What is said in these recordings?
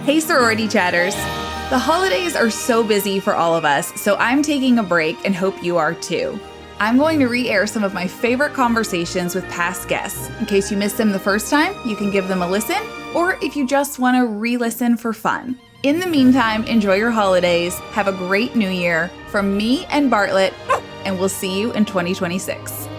Hey, Sorority Chatters. The holidays are so busy for all of us, so I'm taking a break and hope you are too. I'm going to re-air some of my favorite conversations with past guests. In case you missed them the first time, you can give them a listen, or if you just want to re-listen for fun. In the meantime, enjoy your holidays, have a great new year. From me and Bartlett, and we'll see you in 2026.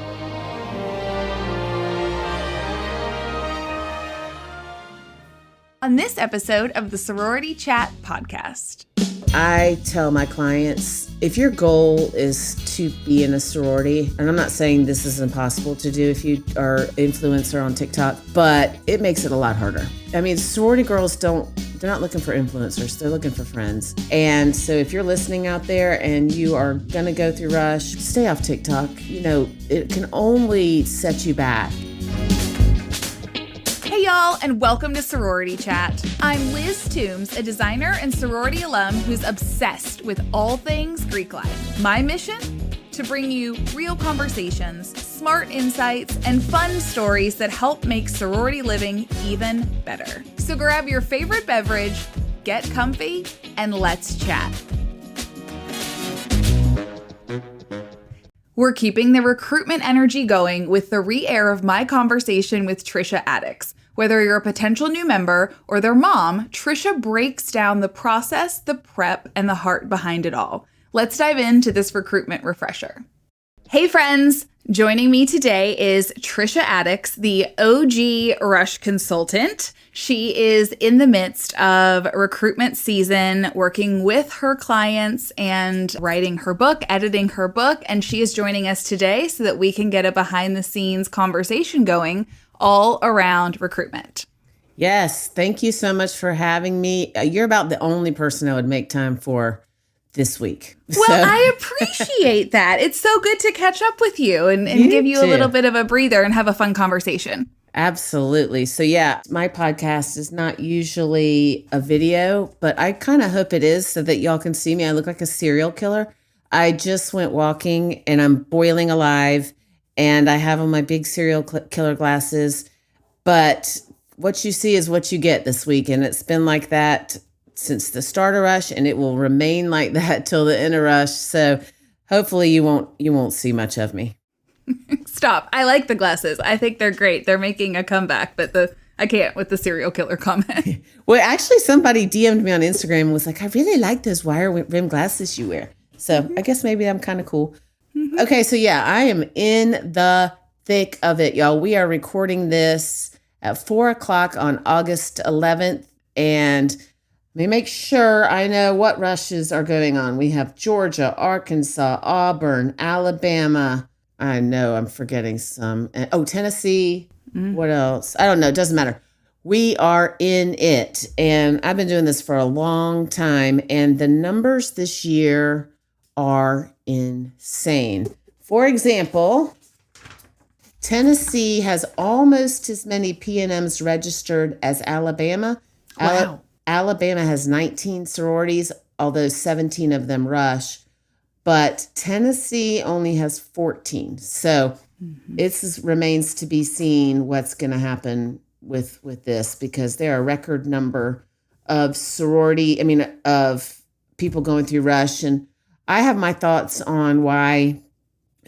On this episode of the Sorority Chat podcast. I tell my clients, if your goal is to be in a sorority, and I'm not saying this is impossible to do if you are an influencer on TikTok, but it makes it a lot harder. I mean, sorority girls they're not looking for influencers, they're looking for friends. And so if you're listening out there and you are gonna go through Rush, stay off TikTok. You know, it can only set you back. Hey y'all, and welcome to Sorority Chat. I'm Liz Toombs, a designer and sorority alum who's obsessed with all things Greek life. My mission? To bring you real conversations, smart insights, and fun stories that help make sorority living even better. So grab your favorite beverage, get comfy, and let's chat. We're keeping the recruitment energy going with the re-air of my conversation with Trisha Addicks. Whether you're a potential new member or their mom, Trisha breaks down the process, the prep, and the heart behind it all. Let's dive into this recruitment refresher. Hey friends! Joining me today is Trisha Addicks, the OG Rush consultant. She is in the midst of recruitment season, working with her clients and writing her book, editing her book, and she is joining us today so that we can get a behind-the-scenes conversation going all around recruitment. Yes, thank you so much for having me. You're about the only person I would make time for this week. Well, I appreciate that. It's so good to catch up with you and give you a little bit of a breather and have a fun conversation. Absolutely. So yeah, my podcast is not usually a video, but I kind of hope it is so that y'all can see me. I look like a serial killer. I just went walking and I'm boiling alive and I have on my big serial killer glasses. But what you see is what you get this week. And it's been like that since the start of Rush, and it will remain like that till the end of Rush. So hopefully you won't see much of me. Stop. I like the glasses. I think they're great. They're making a comeback, but I can't with the serial killer comment. Well, actually somebody DM'd me on Instagram and was like, I really like those wire rim glasses you wear. So I guess maybe I'm kind of cool. Mm-hmm. Okay. So yeah, I am in the thick of it, y'all. We are recording this at 4:00 on August 11th. And let me make sure I know what rushes are going on. We have Georgia, Arkansas, Auburn, Alabama. I know I'm forgetting some. Tennessee. What else? I don't know. It doesn't matter. We are in it. And I've been doing this for a long time. And the numbers this year are insane. For example, Tennessee has almost as many P&Ms registered as Alabama. Wow. Alabama has 19 sororities, although 17 of them rush. But Tennessee only has 14. So it remains to be seen what's going to happen with this, because there are a record number of of people going through Rush. And I have my thoughts on why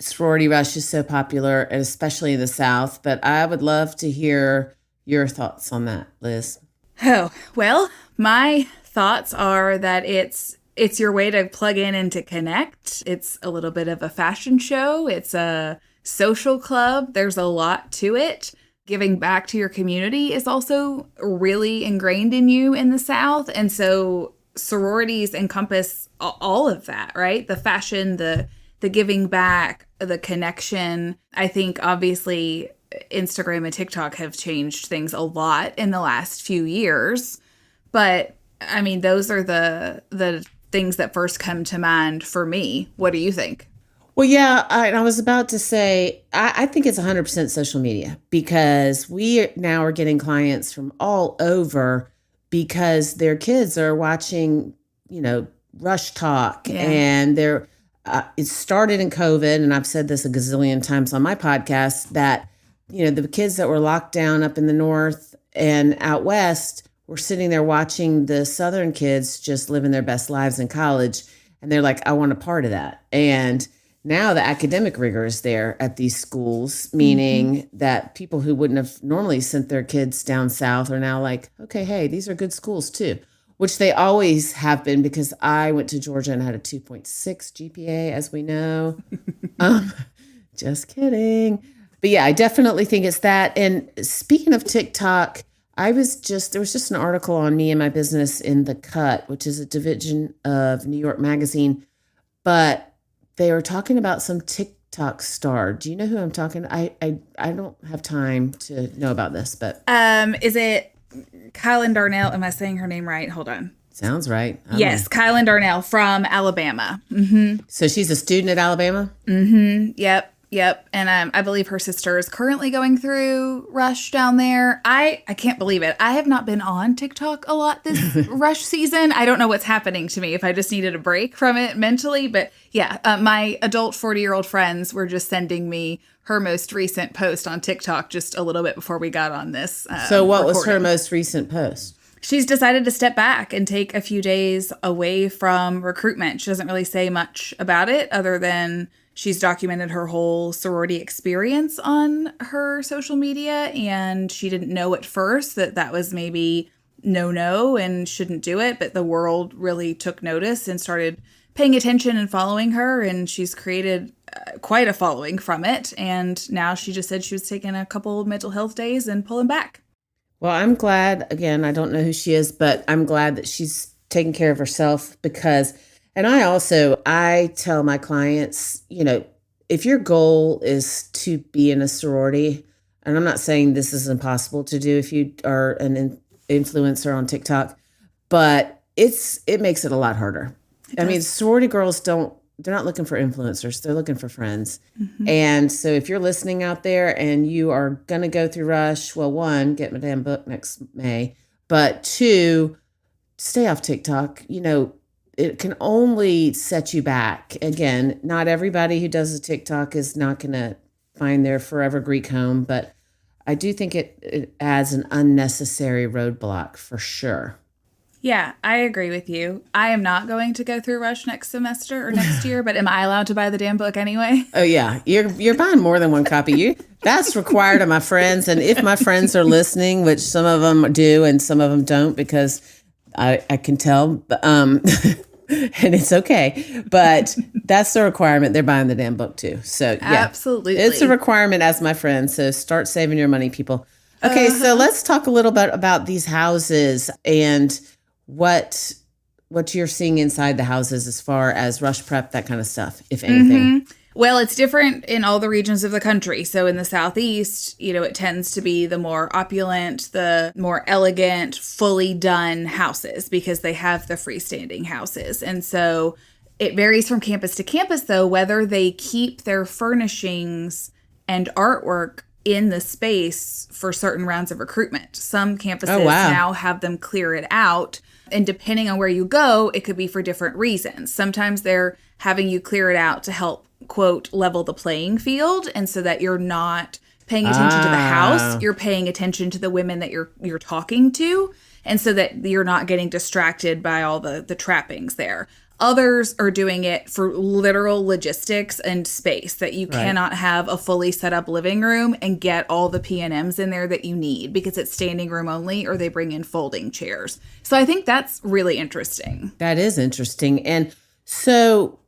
sorority Rush is so popular, and especially in the South. But I would love to hear your thoughts on that, Liz. Oh, well, my thoughts are that it's your way to plug in and to connect. It's a little bit of a fashion show. It's a social club. There's a lot to it. Giving back to your community is also really ingrained in you in the South. And so sororities encompass all of that, right? The fashion, the giving back, the connection. I think obviously Instagram and TikTok have changed things a lot in the last few years. But I mean, those are the things that first come to mind for me. What do you think? Well, yeah, I was about to say, I think it's 100% social media, because we now are getting clients from all over because their kids are watching, Rush Talk, and it started in COVID. And I've said this a gazillion times on my podcast that, the kids that were locked down up in the North and out West were sitting there watching the Southern kids just living their best lives in college. And they're like, I want a part of that. And now the academic rigor is there at these schools, meaning that people who wouldn't have normally sent their kids down south are now like, okay, hey, these are good schools too, which they always have been, because I went to Georgia and had a 2.6 GPA, as we know. Just kidding. But yeah, I definitely think it's that. And speaking of TikTok, there was just an article on me and my business in The Cut, which is a division of New York Magazine, but they were talking about some TikTok star. Do you know who I'm talking? I don't have time to know about this, but is it Kylan Darnell? Am I saying her name right? Hold on. Sounds right. Yes, Kylan Darnell from Alabama. Mm-hmm. So she's a student at Alabama? Mm-hmm. Yep. And I believe her sister is currently going through Rush down there. I can't believe it. I have not been on TikTok a lot this Rush season. I don't know what's happening to me, if I just needed a break from it mentally. But yeah, my adult 40-year-old friends were just sending me her most recent post on TikTok just a little bit before we got on this. So what was her most recent post? She's decided to step back and take a few days away from recruitment. She doesn't really say much about it other than she's documented her whole sorority experience on her social media, and she didn't know at first that was maybe no and shouldn't do it, but the world really took notice and started paying attention and following her, and she's created quite a following from it, and now she just said she was taking a couple mental health days and pulling back. Well, I'm glad, again, I don't know who she is, but I'm glad that she's taking care of herself, because, and I tell my clients, if your goal is to be in a sorority, and I'm not saying this is impossible to do if you are an influencer on TikTok, but it makes it a lot harder. I mean, sorority girls they're not looking for influencers. They're looking for friends. Mm-hmm. And so if you're listening out there and you are going to go through Rush, well, one, get my damn book next May. But two, stay off TikTok. It can only set you back. Again, not everybody who does a TikTok is not going to find their forever Greek home. But I do think it adds an unnecessary roadblock for sure. Yeah, I agree with you. I am not going to go through Rush next semester or next year, but am I allowed to buy the damn book anyway? Oh yeah, you're buying more than one copy. That's required of my friends, and if my friends are listening, which some of them do and some of them don't, because I can tell, and it's okay, but that's the requirement. They're buying the damn book too. So yeah, absolutely, it's a requirement as my friend. So start saving your money, people. Okay, so let's talk a little bit about these houses and what you're seeing inside the houses as far as rush prep, that kind of stuff, if anything. Mm-hmm. Well, it's different in all the regions of the country. So in the Southeast, it tends to be the more opulent, the more elegant, fully done houses because they have the freestanding houses. And so it varies from campus to campus, though, whether they keep their furnishings and artwork in the space for certain rounds of recruitment. Some campuses now have them clear it out. And depending on where you go, it could be for different reasons. Sometimes they're having you clear it out to help, quote, level the playing field. And so that you're not paying attention to the house, you're paying attention to the women that you're talking to. And so that you're not getting distracted by all the trappings there. Others are doing it for literal logistics and space, that you cannot have a fully set up living room and get all the P&Ms in there that you need because it's standing room only, or they bring in folding chairs. So I think that's really interesting. That is interesting. And so,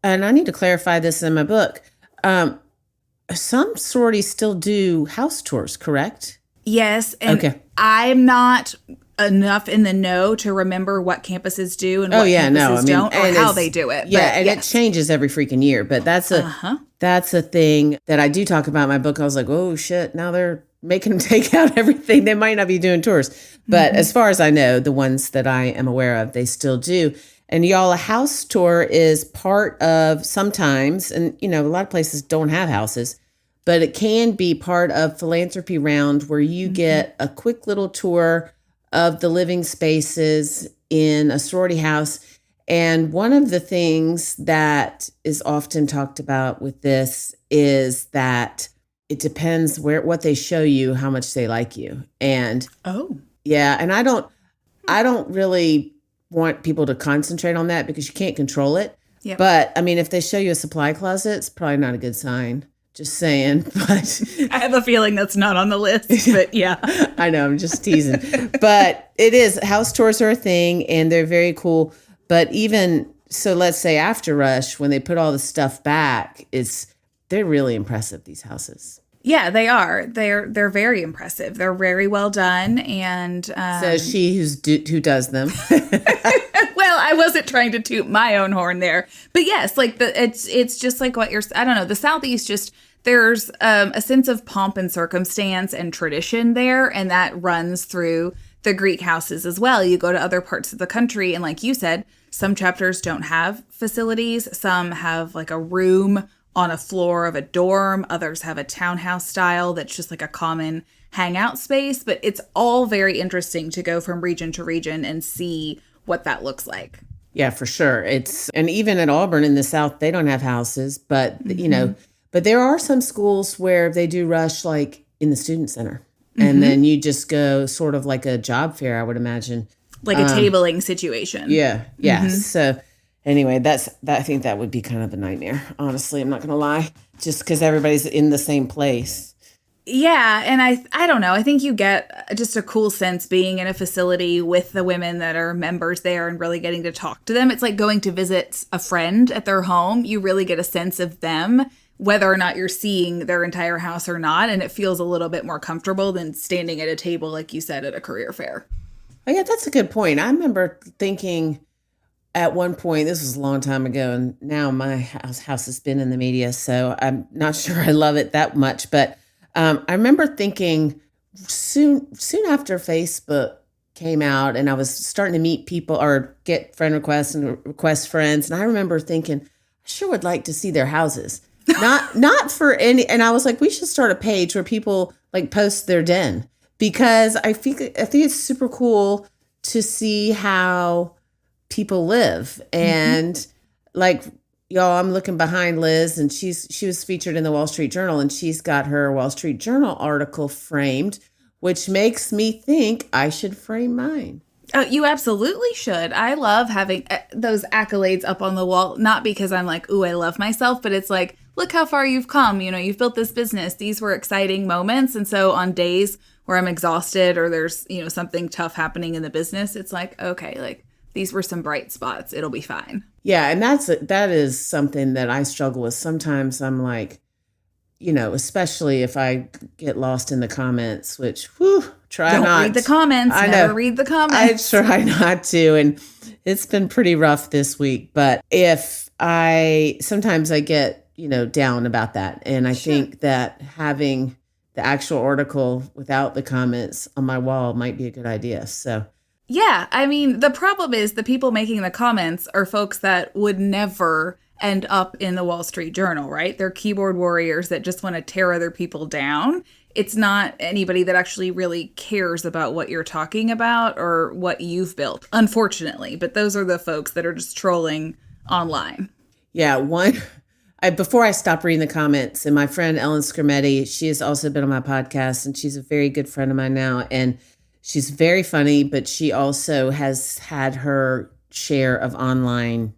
and I need to clarify this in my book. Some sororities still do house tours, correct? Yes. And I'm not enough in the know to remember what campuses do and what campuses don't, or how they do it. Yeah, but it changes every freaking year. But that's a thing that I do talk about in my book. I was like, oh shit, now they're making them take out everything. They might not be doing tours. But as far as I know, the ones that I am aware of, they still do. And y'all, a house tour is part of sometimes, and a lot of places don't have houses, but it can be part of philanthropy round where you get a quick little tour of the living spaces in a sorority house. And one of the things that is often talked about with this is that it depends what they show you, how much they like you. And and I don't really want people to concentrate on that because you can't control it. Yep. But I mean, if they show you a supply closet, it's probably not a good sign. Just saying. But I have a feeling that's not on the list, but yeah. I know, I'm just teasing. But it is. House tours are a thing and they're very cool. But even so, let's say after Rush, when they put all the stuff back, they're really impressive, these houses. Yeah, they are. They're very impressive. They're very well done. And so she who does them. well, I wasn't trying to toot my own horn there, but yes, like it's just like what you're. I don't know. The Southeast just there's a sense of pomp and circumstance and tradition there, and that runs through the Greek houses as well. You go to other parts of the country, and like you said, some chapters don't have facilities. Some have like a room on a floor of a dorm. Others have a townhouse style that's just like a common hangout space. But it's all very interesting to go from region to region and see what that looks like. Yeah, for sure. And even at Auburn in the South, they don't have houses, but but there are some schools where they do Rush like in the student center. And then you just go sort of like a job fair, I would imagine. Like a tabling situation. Yeah. Yeah. So anyway, I think that would be kind of a nightmare. Honestly, I'm not going to lie, just because everybody's in the same place. Yeah. And I don't know. I think you get just a cool sense being in a facility with the women that are members there and really getting to talk to them. It's like going to visit a friend at their home. You really get a sense of them, whether or not you're seeing their entire house or not. And it feels a little bit more comfortable than standing at a table, like you said, at a career fair. Oh, yeah, that's a good point. I remember thinking at one point, this was a long time ago, and now my house has been in the media, so I'm not sure I love it that much. But I remember thinking soon after Facebook came out and I was starting to meet people or get friend requests and request friends. And I remember thinking, I sure would like to see their houses. Not for any. And I was like, we should start a page where people like post their den, because I think it's super cool to see how people live. And like, y'all, I'm looking behind Liz, and she was featured in the Wall Street Journal, and she's got her Wall Street Journal article framed, which makes me think I should frame mine. Oh, you absolutely should. I love having those accolades up on the wall, not because I'm like, ooh, I love myself, but it's like, look how far you've come. You know, you've built this business. These were exciting moments. And so on days where I'm exhausted or there's, you know, something tough happening in the business, it's like, okay, like these were some bright spots. It'll be fine. Yeah. And that is something that I struggle with. Sometimes I'm like, you know, especially if I get lost in the comments, which, Don't read the comments. I Never know. read the comments. I try not to. And it's been pretty rough this week. But sometimes I get, you know, down about that. And I think that having the actual article without the comments on my wall might be a good idea. So. Yeah. I mean, the problem is the people making the comments are folks that would never end up in the Wall Street Journal, right? They're keyboard warriors that just want to tear other people down. It's not anybody that actually really cares about what you're talking about or what you've built, unfortunately. But those are the folks that are just trolling online. Yeah, before I stopped reading the comments, and my friend Ellen Scrimetti, she has also been on my podcast, and she's a very good friend of mine now, and she's very funny, but she also has had her share of online,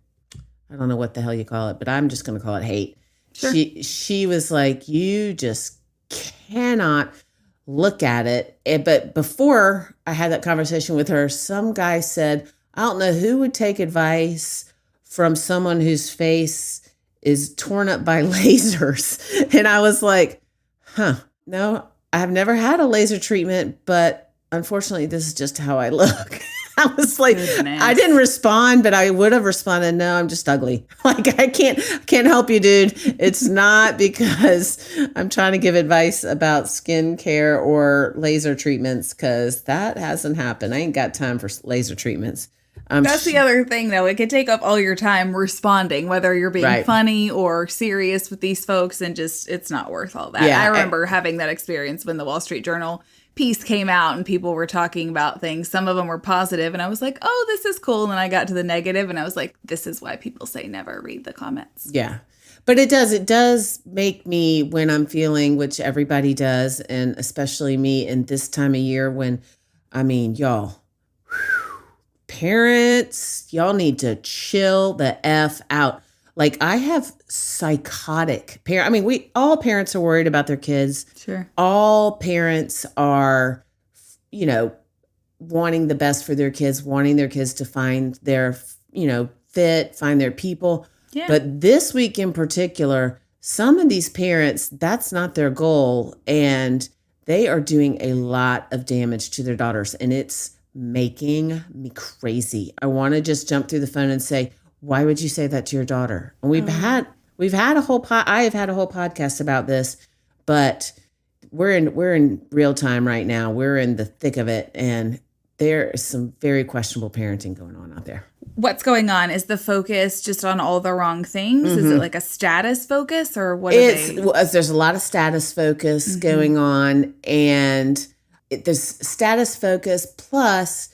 I don't know what the hell you call it, but I'm just going to call it hate. Sure. She was like, you just cannot look at it. But before I had that conversation with her, some guy said, I don't know who would take advice from someone whose face is torn up by lasers. And I was like, no, I've never had a laser treatment, but unfortunately, this is just how I look. I was like, goodness. I didn't respond, but I would have responded, no, I'm just ugly. Like, I can't help you, dude. It's not because I'm trying to give advice about skincare or laser treatments, because that hasn't happened. I ain't got time for laser treatments. That's the other thing, though. It could take up all your time responding, whether you're being funny or serious with these folks, and just, it's not worth all that. Yeah, I remember having that experience when the Wall Street Journal piece came out and people were talking about things. Some of them were positive, and I was like, oh, this is cool. And then I got to the negative, and I was like, this is why people say never read the comments. Yeah. But it does make me, when I'm feeling, which everybody does, and especially me in this time of year when, I mean, y'all, parents, y'all need to chill the F out. Like, I have psychotic parents. I mean, all parents are worried about their kids. Sure. All parents are, wanting the best for their kids, wanting their kids to find their, fit, find their people. Yeah. But this week in particular, some of these parents, that's not their goal. And they are doing a lot of damage to their daughters. And it's making me crazy. I want to just jump through the phone and say, why would you say that to your daughter? And we've had a whole I have had a whole podcast about this, but we're in real time right now. We're in the thick of it, and there is some very questionable parenting going on out there. What's going on? Is the focus just on all the wrong things? Mm-hmm. Is it like a status focus, or what there's a lot of status focus going on, and there's status focus plus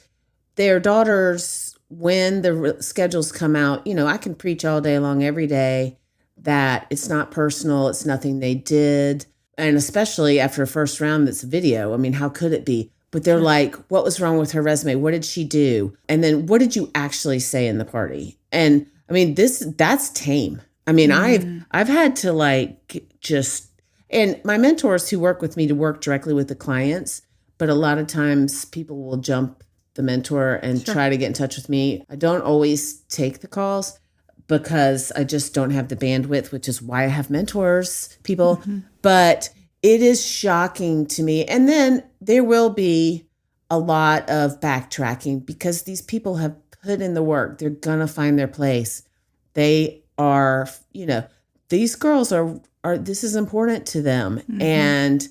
their daughters, when the schedules come out, I can preach all day long every day that it's not personal, it's nothing they did. And especially after a first round that's video, I mean, how could it be? But they're like, what was wrong with her resume? What did she do? And then what did you actually say in the party? And I mean, that's tame. I mean, I've had to and my mentors who work with me to work directly with the clients, but a lot of times people will jump the mentor and try to get in touch with me. I don't always take the calls because I just don't have the bandwidth, which is why I have mentors, people. Mm-hmm. But it is shocking to me. And then there will be a lot of backtracking because these people have put in the work. They're going to find their place. They are, these girls are this is important to them. Mm-hmm. And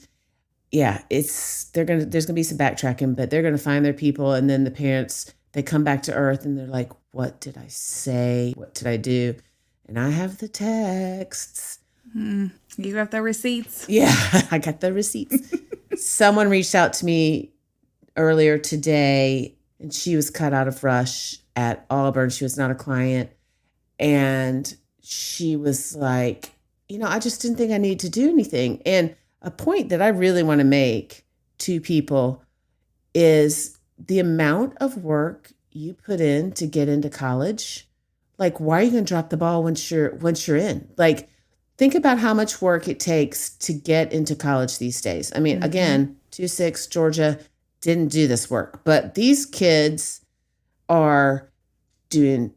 yeah, there's going to be some backtracking, but they're going to find their people. And then the parents, they come back to earth and they're like, what did I say? What did I do? And I have the texts. You got the receipts. Yeah, I got the receipts. Someone reached out to me earlier today, and she was cut out of Rush at Auburn. She was not a client. And she was like, I just didn't think I needed to do anything. And a point that I really want to make to people is the amount of work you put in to get into college. Like, why are you going to drop the ball once you're in? Like, think about how much work it takes to get into college these days. I mean, again, 2-6 Georgia didn't do this work, but these kids are doing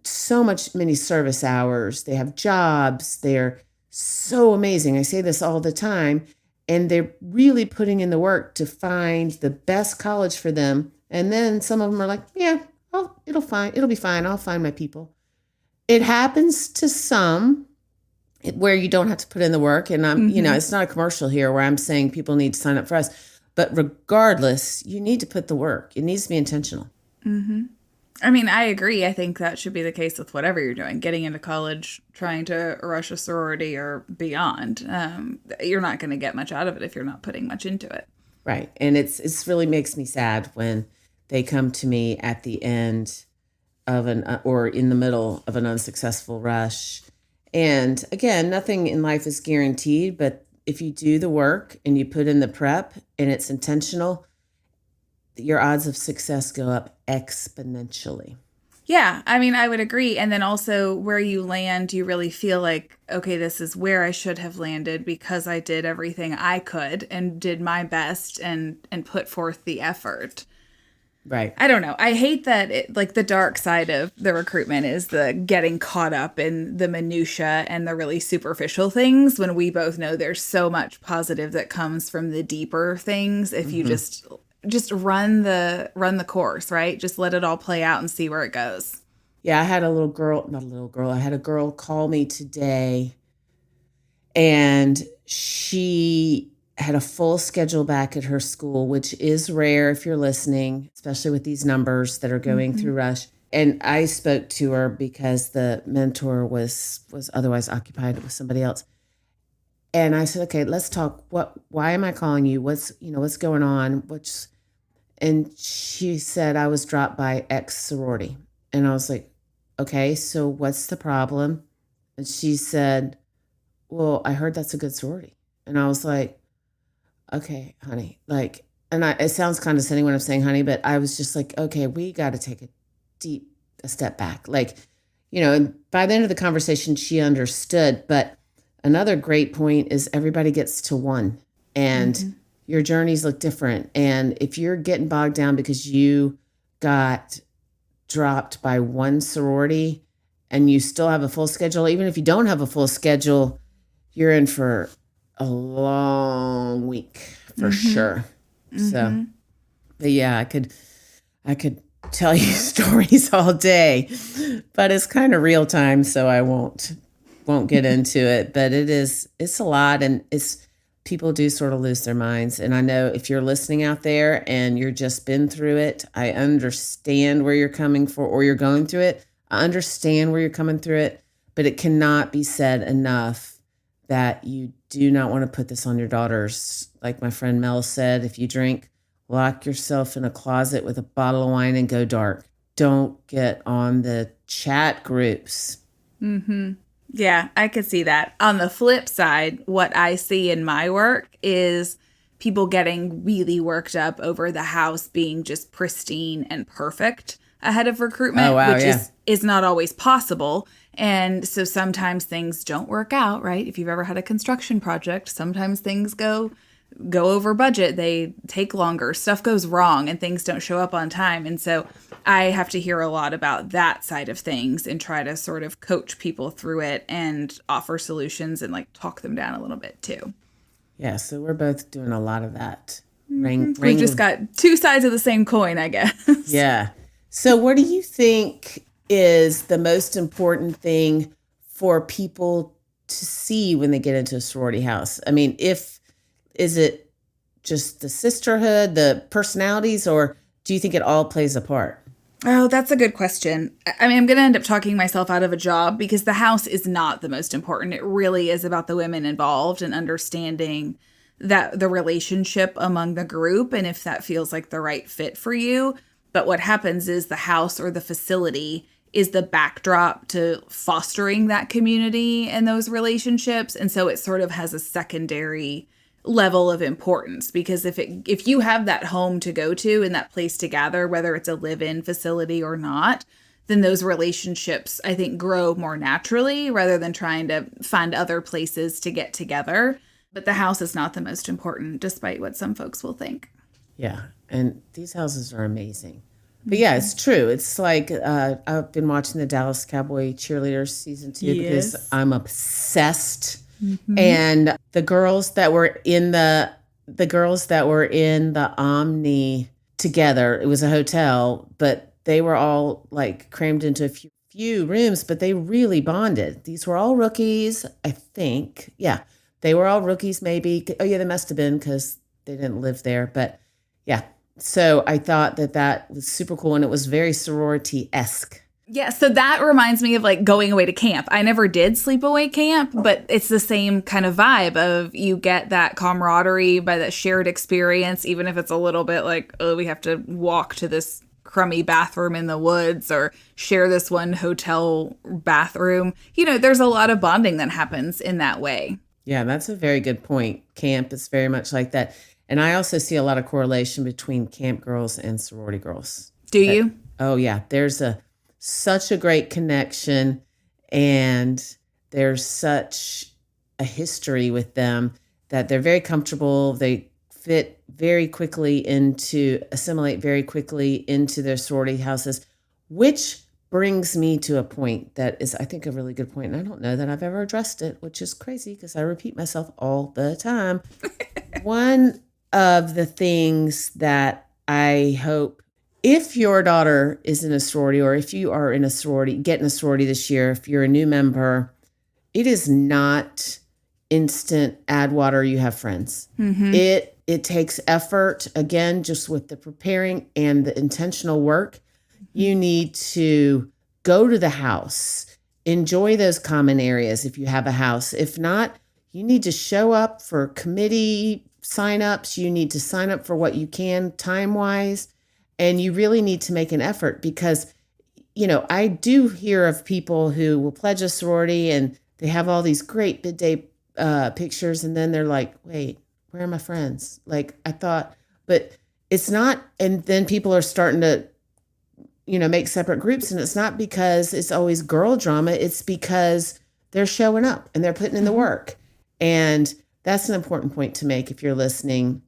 many service hours. They have jobs. They're so amazing. I say this all the time. And they're really putting in the work to find the best college for them. And then some of them are like, yeah, it'll be fine. I'll find my people. It happens to some where you don't have to put in the work. And it's not a commercial here where I'm saying people need to sign up for us. But regardless, you need to put the work. It needs to be intentional. Mm-hmm. I mean, I agree. I think that should be the case with whatever you're doing, getting into college, trying to rush a sorority or beyond. You're not going to get much out of it if you're not putting much into it. Right. And it's really makes me sad when they come to me at the end of or in the middle of an unsuccessful rush. And again, nothing in life is guaranteed, but if you do the work and you put in the prep and it's intentional, your odds of success go up exponentially. Yeah, I mean, I would agree. And then also where you land, you really feel like, okay, this is where I should have landed because I did everything I could and did my best and put forth the effort. Right. I don't know. I hate that the dark side of the recruitment is the getting caught up in the minutia and the really superficial things when we both know there's so much positive that comes from the deeper things if you just run the course, right? Just let it all play out and see where it goes. Yeah, I had I had a girl call me today, and she had a full schedule back at her school, which is rare if you're listening, especially with these numbers that are going through Rush. And I spoke to her because the mentor was otherwise occupied with somebody else. And I said, okay, let's talk. Why am I calling you? What's going on? And she said, I was dropped by X sorority. And I was like, okay, so what's the problem? And she said, well, I heard that's a good sorority. And I was like, okay, honey, it sounds condescending when I'm saying honey, but I was just like, okay, we got to take a deep a step back. Like, and by the end of the conversation, she understood. But another great point is everybody gets to one, and your journeys look different. And if you're getting bogged down because you got dropped by one sorority and you still have a full schedule, even if you don't have a full schedule, you're in for a long week for sure. So, but yeah, I could tell you stories all day, but it's kind of real time, so I won't get into it. But it's a lot, and people do sort of lose their minds. And I know if you're listening out there and you're just been through it, I understand where you're coming from, or you're going through it. I understand where you're coming through it, but it cannot be said enough that you do not want to put this on your daughters. Like my friend Mel said, if you drink, lock yourself in a closet with a bottle of wine and go dark. Don't get on the chat groups. Yeah, I could see that. On the flip side, what I see in my work is people getting really worked up over the house being just pristine and perfect ahead of recruitment, which is not always possible. And so sometimes things don't work out, right? If you've ever had a construction project, sometimes things go over budget, they take longer, stuff goes wrong, and things don't show up on time. And so I have to hear a lot about that side of things and try to sort of coach people through it and offer solutions and like talk them down a little bit too. Yeah, so we're both doing a lot of that. We've just got two sides of the same coin, I guess. Yeah. So what do you think is the most important thing for people to see when they get into a sorority house? I mean, is it just the sisterhood, the personalities, or do you think it all plays a part? Oh, that's a good question. I mean, I'm going to end up talking myself out of a job because the house is not the most important. It really is about the women involved and understanding that the relationship among the group and if that feels like the right fit for you. But what happens is the house or the facility is the backdrop to fostering that community and those relationships. And so it sort of has a secondary level of importance, because if you have that home to go to and that place to gather, whether it's a live-in facility or not, then those relationships, I think, grow more naturally rather than trying to find other places to get together. But the house is not the most important, despite what some folks will think. Yeah, and these houses are amazing. But yeah, it's true. It's like I've been watching the Dallas Cowboy Cheerleaders season 2 because I'm obsessed. And the girls that were in the Omni together, it was a hotel, but they were all like crammed into a few rooms, but they really bonded. These were all rookies, I think. Yeah, they were all rookies maybe. Oh yeah, they must have been because they didn't live there. But yeah, so I thought that was super cool, and it was very sorority-esque. Yeah, so that reminds me of like going away to camp. I never did sleepaway camp, but it's the same kind of vibe of you get that camaraderie by that shared experience, even if it's a little bit like, oh, we have to walk to this crummy bathroom in the woods or share this one hotel bathroom. There's a lot of bonding that happens in that way. Yeah, that's a very good point. Camp is very much like that. And I also see a lot of correlation between camp girls and sorority girls. Do you? Oh, yeah. There's such a great connection, and there's such a history with them that they're very comfortable. They assimilate very quickly into their sorority houses, which brings me to a point that is, I think, a really good point. And I don't know that I've ever addressed it, which is crazy because I repeat myself all the time. One of the things that I hope, if your daughter is in a sorority, or if you are in a sorority, get in a sorority this year, if you're a new member, it is not instant add water, you have friends. It takes effort, again, just with the preparing and the intentional work. You need to go to the house, enjoy those common areas if you have a house. If not, you need to show up for committee signups. You need to sign up for what you can time-wise. And you really need to make an effort because, I do hear of people who will pledge a sorority and they have all these great bid day pictures. And then they're like, wait, where are my friends? Like I thought, but it's not. And then people are starting to make separate groups. And it's not because it's always girl drama. It's because they're showing up and they're putting in the work. And that's an important point to make. If you're listening,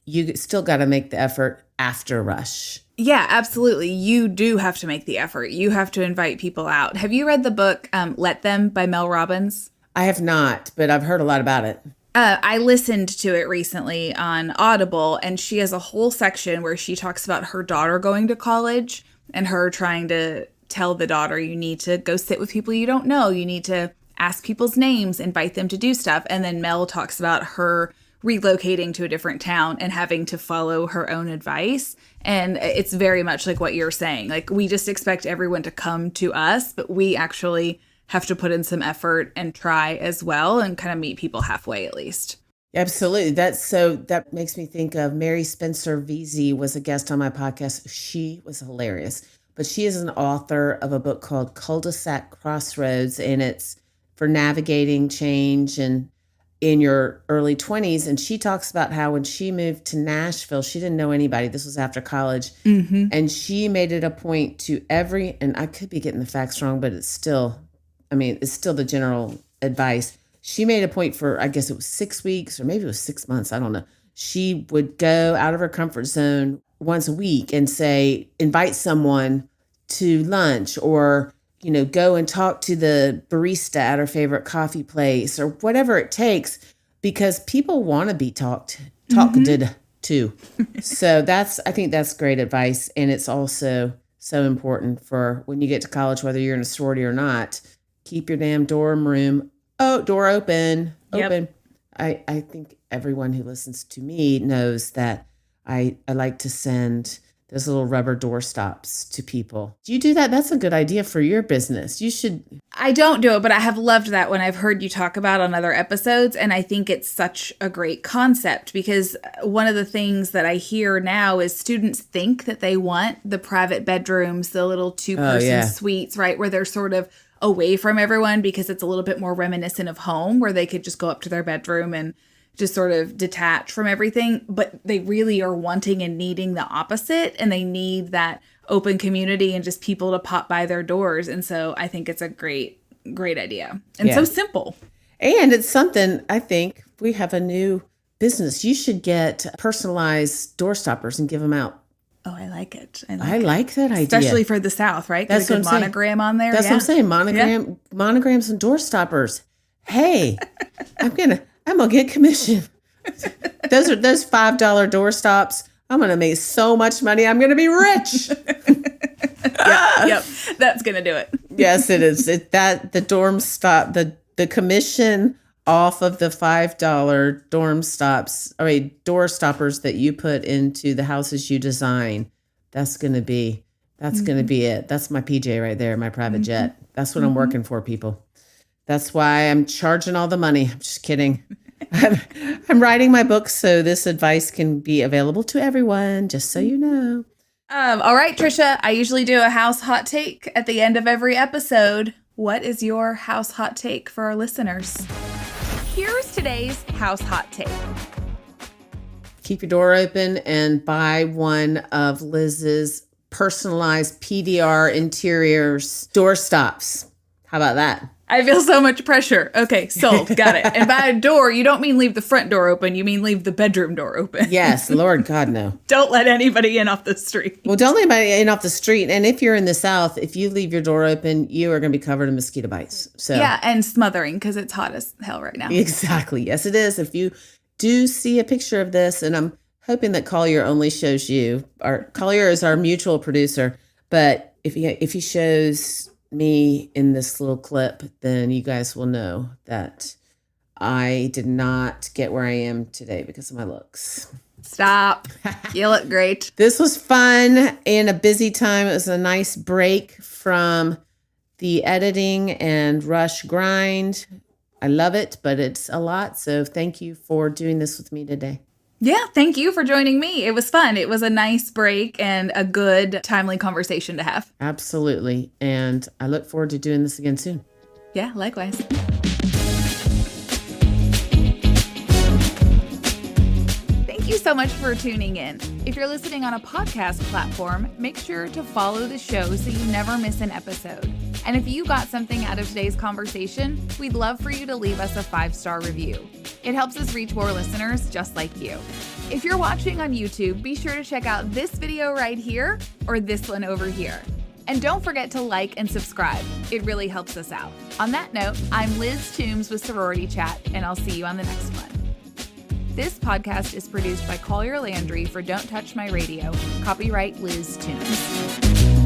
you still got to make the effort after Rush. Yeah, absolutely. You do have to make the effort. You have to invite people out. Have you read the book, Let Them by Mel Robbins? I have not, but I've heard a lot about it. I listened to it recently on Audible, and she has a whole section where she talks about her daughter going to college and her trying to tell the daughter, you need to go sit with people you don't know. You need to ask people's names, invite them to do stuff. And then Mel talks about her relocating to a different town and having to follow her own advice. And it's very much like what you're saying. Like, we just expect everyone to come to us, but we actually have to put in some effort and try as well and kind of meet people halfway at least. Absolutely. That makes me think of Mary Spencer Vesey was a guest on my podcast. She was hilarious, but she is an author of a book called Cul-de-sac Crossroads, and it's for navigating change and in your early 20s. And she talks about how when she moved to Nashville, she didn't know anybody. This was after college. Mm-hmm. And she made it a point to and I could be getting the facts wrong, but it's still the general advice. She made a point for, I guess it was 6 weeks or maybe it was 6 months. I don't know. She would go out of her comfort zone once a week and invite someone to lunch or, go and talk to the barista at her favorite coffee place or whatever it takes, because people want to be talked to. So I think that's great advice. And it's also so important for when you get to college, whether you're in a sorority or not, keep your damn dorm room door open. Yep. I think everyone who listens to me knows that I like to send those little rubber door stops to people. Do you do that? That's a good idea for your business. You should. I don't do it, but I have loved that when I've heard you talk about on other episodes. And I think it's such a great concept, because one of the things that I hear now is students think that they want the private bedrooms, the little 2-person suites, right? Where they're sort of away from everyone because it's a little bit more reminiscent of home, where they could just go up to their bedroom and just sort of detach from everything. But they really are wanting and needing the opposite, and they need that open community and just people to pop by their doors. And so I think it's a great idea, and so simple. And it's something, I think we have a new business. You should get personalized door stoppers and give them out. Oh, I like it. I like that idea. Especially for the South, right? That's what I'm saying. Monogram on there. That's what I'm saying. Monograms and door stoppers. Hey, I'm gonna get commission. Those $5 door stops. I'm gonna make so much money. I'm gonna be rich. Yep. That's gonna do it. Yes, it is. The dorm stop, the commission off of the $5 door stoppers that you put into the houses you design. That's gonna be it. That's my PJ right there, my private jet. That's what I'm working for, people. That's why I'm charging all the money. I'm just kidding. I'm writing my book, so this advice can be available to everyone, just so you know. All right, Trisha, I usually do a house hot take at the end of every episode. What is your house hot take for our listeners? Here's today's house hot take. Keep your door open and buy one of Liz's personalized PDR interiors door stops. How about that? I feel so much pressure. Okay, sold. Got it. And by a door, you don't mean leave the front door open. You mean leave the bedroom door open. Yes, Lord God, no. Don't let anybody in off the street. Well, don't let anybody in off the street. And if you're in the South, if you leave your door open, you are going to be covered in mosquito bites. So yeah, and smothering, because it's hot as hell right now. Exactly. Yes, it is. If you do see a picture of this, and I'm hoping that Collier only shows you. Collier is our mutual producer, but if he shows me in this little clip, then you guys will know that I did not get where I am today because of my looks. Stop. You look great. This was fun and a busy time. It was a nice break from the editing and rush grind. I love it, but it's a lot. So thank you for doing this with me today. Yeah, thank you for joining me. It was fun. It was a nice break and a good, timely conversation to have. Absolutely. And I look forward to doing this again soon. Yeah, likewise. Thank you so much for tuning in. If you're listening on a podcast platform, make sure to follow the show so you never miss an episode. And if you got something out of today's conversation, we'd love for you to leave us a 5-star review. It helps us reach more listeners just like you. If you're watching on YouTube, be sure to check out this video right here or this one over here. And don't forget to like and subscribe. It really helps us out. On that note, I'm Liz Toombs with Sorority Chat, and I'll see you on the next one. This podcast is produced by Collier Landry for Don't Touch My Radio. Copyright Liz Toombs.